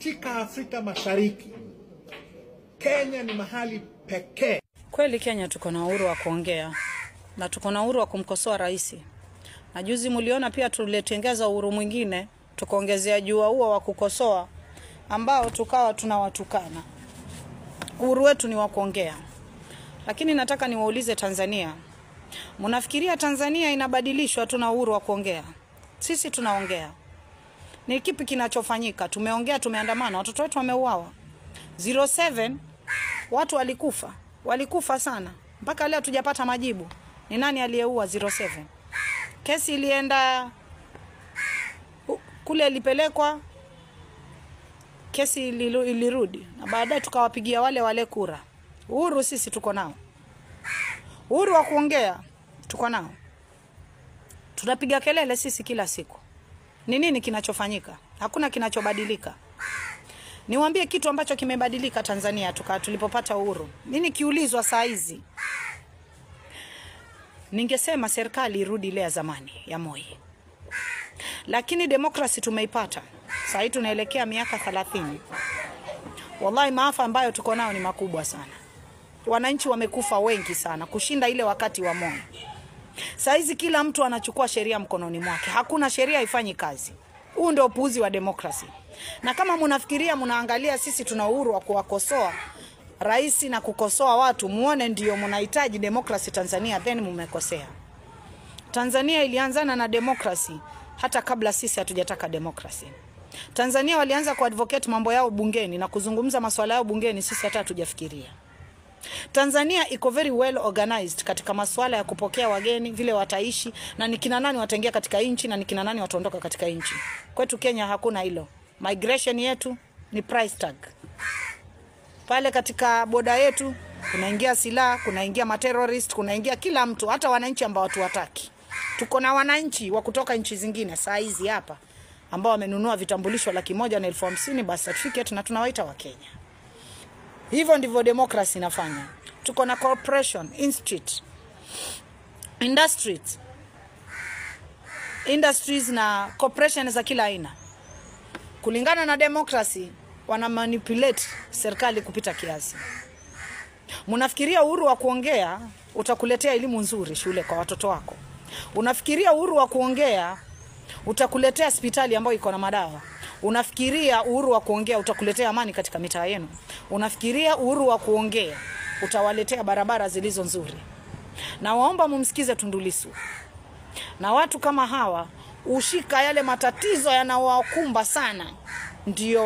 katika Afrika Mashariki, Kenya ni mahali pekee. Kweli Kenya tuko na uhuru wa kuongea na tuko na uhuru wa kumkosoa rais. Na juzi mliona pia tuletengeza uhuru mwingine, tukaongezea juu huo wa kukosoa ambao tukawa tunawatukana. Uhuru wetu ni wa kuongea. Lakini nataka niwaulize Tanzania. Mnafikiria Tanzania inabadilishwa tuna uhuru wa kuongea? Sisi tunaongea. Ni kipi kinachofanyika? Tumeongea, tumeandamana, watoto wetu wameuawa. 07 watu walikufa sana. Mpaka leo tujapata majibu. Ni nani aliyeua 07? Kesi ilienda kule, ilipelekwa, kesi ilirudi, na baadaye tukawapigia wale kura. Uhuru sisi tuko nao. Uhuru wa kuongea tuko nao. Tunapiga kelele sisi kila siku. Ni nini kinachofanyika? Hakuna kinachobadilika. Niwaambie kitu ambacho kimebadilika Tanzania tulipopata uhuru. Nini kiulizwa saa hizi? Ningesema serikali irudi ile ya zamani ya Moi. Lakini demokrasi tumeipata. Sasa hivi tunaelekea miaka 30. Wallahi maafa ambayo tuko nao ni makubwa sana. Wananchi wamekufa wengi sana kushinda ile wakati wa Moi. Sasa hizi kila mtu anachukua sheria mkononi mwake. Hakuna sheria haifanyi kazi. Huu ndio upuuzi wa demokrasi. Na kama mnafikiria mnaangalia sisi tuna uhuru wa kuwakosoa rais na kukosoa watu, muone ndio mnahitaji demokrasi Tanzania, then mmekosea. Tanzania ilianzana na demokrasi hata kabla sisi hatujataka demokrasi. Tanzania walianza kuadvocate mambo yao bungeni na kuzungumza masuala yao bungeni, sisi hata hatujafikiria. Tanzania iko very well organized katika masuala ya kupokea wageni, vile wataishi, na ni kina nani wataingia katika nchi na ni kina nani wataondoka katika nchi. Kwetu Kenya hakuna hilo. Migration yetu ni price tag. Pale katika boda yetu kunaingia silaha, kunaingia materrorist, kunaingia kila mtu, hata wananchi ambao hatuwataki. Tuko na wananchi wa kutoka nchi zingine saa hizi hapa ambao wamenunua vitambulisho 150,000 birth certificate na tunawaita wa Kenya. Hivyo ndivyo demokrasi inafanya. Tuko na corporation, institute, industries na corporation za kila aina. Kulingana na demokrasi wana manipulate serikali kupita kiasi. Mnafikiria uhuru wa kuongea utakuletea elimu nzuri shule kwa watoto wako? Unafikiria uhuru wa kuongea utakuletea hospitali ambayo iko na madawa? Unafikiria uhuru wa kuongea utakuletea amani katika mitaa yenu? Unafikiria uhuru wa kuongea utawaletea barabara zilizo nzuri? Na waomba mumsikize Tundu Lissu. Na watu kama hawa ushika yale matatizo yanaowakumba sana ndio